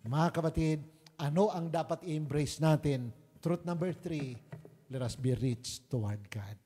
Mga kapatid, ano ang dapat i-embrace natin? Truth number 3, let us be rich toward God.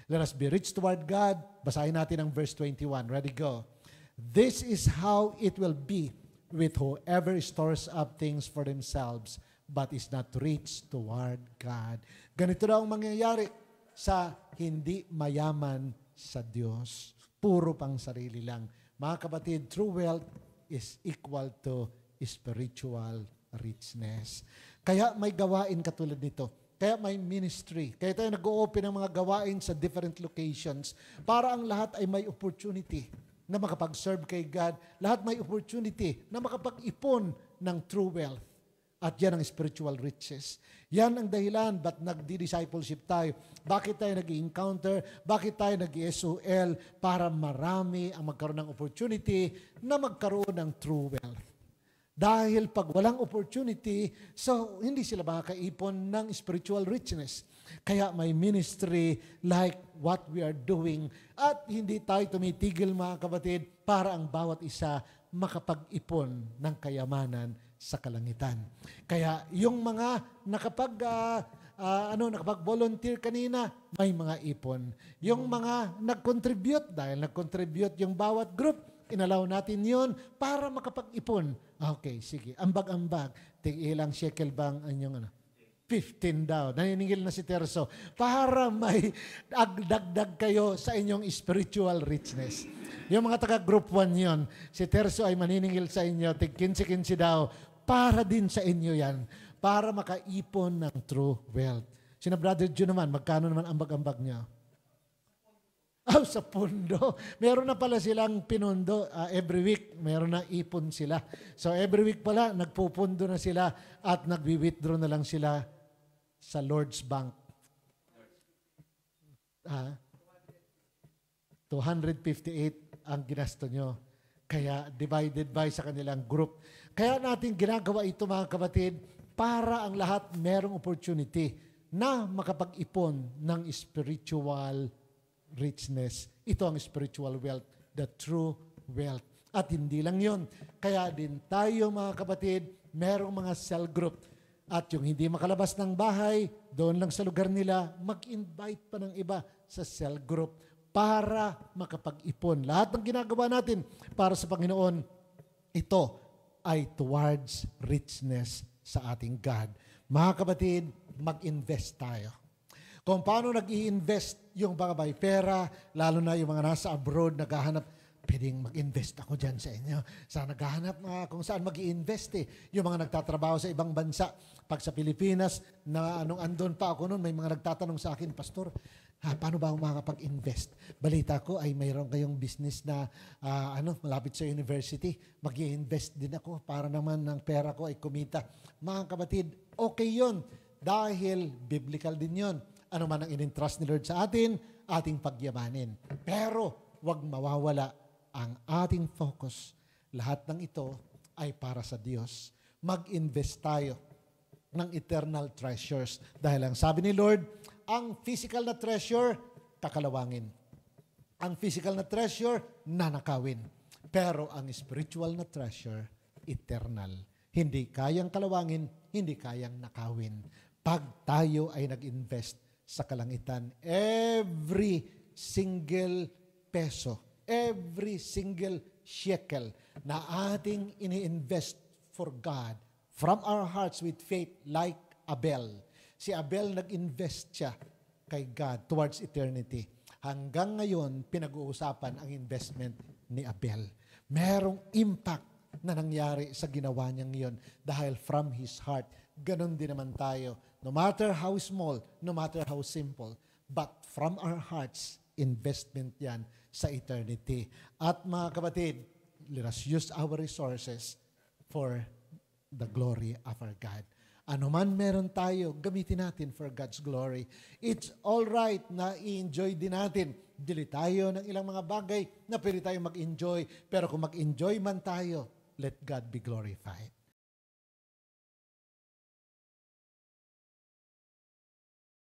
Let us be rich toward God. Basahin natin ang verse 21. Ready, go. This is how it will be with whoever stores up things for themselves but is not rich toward God. Ganito daw ang mangyayari sa hindi mayaman sa Diyos. Puro pang sarili lang. Mga kapatid, true wealth is equal to spiritual richness. Kaya may gawain katulad nito. Kaya may ministry. Kaya tayo nag-o-open ng mga gawain sa different locations para ang lahat ay may opportunity na makapag-serve kay God. Lahat may opportunity na makapag-ipon ng true wealth. At yan ang spiritual riches. Yan ang dahilan ba't nagdi-discipleship tayo. Bakit tayo nag-encounter? Bakit tayo nag-SOL? Para marami ang magkaroon ng opportunity na magkaroon ng true wealth. Dahil pag walang opportunity, so hindi sila makakaipon ng spiritual richness. Kaya may ministry like what we are doing at hindi tayo tumitigil mga kapatid para ang bawat isa makapag-ipon ng kayamanan sa kalangitan. Kaya yung mga nakapag-volunteer kanina, may mga ipon. Yung mga nag-contribute, dahil nag-contribute yung bawat group, inalaw natin yun para makapag-ipon. Okay, sige. Ambag-ambag. Ilang shekel bang anyong 15 daw. Naniningil na si Terso. Para may dagdag kayo sa inyong spiritual richness. Yung mga taga-group 1 yun, si Terso ay maniningil sa inyo, tig 15-15 daw, para din sa inyo yan. Para makaipon ng true wealth. Sina Brother June naman, magkano naman ambag-ambag niya? Sa pundo. Meron na pala silang pinundo. Every week, meron na ipon sila. So every week pala, nagpupundo na sila at nagwi-withdraw na lang sila sa Lord's Bank. 258 ang ginasto nyo. Kaya divided by sa kanilang group. Kaya natin ginagawa ito mga kapatid para ang lahat merong opportunity na makapag-ipon ng spiritual richness. Ito ang spiritual wealth, the true wealth. At hindi lang yun. Kaya din tayo mga kapatid, merong mga cell group. At yung hindi makalabas ng bahay, doon lang sa lugar nila, mag-invite pa ng iba sa cell group para makapag-ipon. Lahat ng ginagawa natin para sa Panginoon, ito ay towards richness sa ating God. Mga kapatid, mag-invest tayo. Kung paano nag-i-invest yung mga may pera, lalo na yung mga nasa abroad, naghahanap, pwedeng mag-invest ako dyan sa inyo. Sa naghahanap kung saan mag-i-invest Yung mga nagtatrabaho sa ibang bansa. Pag sa Pilipinas, na anong andon pa ako noon, may mga nagtatanong sa akin, Pastor, paano ba ako makakapag-invest? Balita ko ay mayroon kayong business na malapit sa university. Mag-i-invest din ako para naman ng pera ko ay kumita. Mga kapatid, okay yun. Dahil biblical din yun. Ano man ang in-entrust ni Lord sa atin, ating pagyamanin. Pero wag mawawala ang ating focus. Lahat ng ito ay para sa Diyos. Mag-invest tayo ng eternal treasures. Dahil ang sabi ni Lord, ang physical na treasure, kakalawangin. Ang physical na treasure, nanakawin. Pero ang spiritual na treasure, eternal. Hindi kayang kalawangin, hindi kayang nakawin. Pag tayo ay nag-invest sa kalangitan, every single peso, every single shekel na ating ini-invest for God from our hearts with faith like Abel. Si Abel nag-invest siya kay God towards eternity. Hanggang ngayon, pinag-uusapan ang investment ni Abel. Merong impact na nangyari sa ginawa niyang iyon dahil from his heart. Ganon din naman tayo. No matter how small, no matter how simple, but from our hearts, investment yan sa eternity. At mga kapatid, let us use our resources for the glory of our God. Ano man meron tayo, gamitin natin for God's glory. It's all right na i-enjoy din natin. Dili tayo ng ilang mga bagay na pwede tayo mag-enjoy. Pero kung mag-enjoy man tayo, let God be glorified.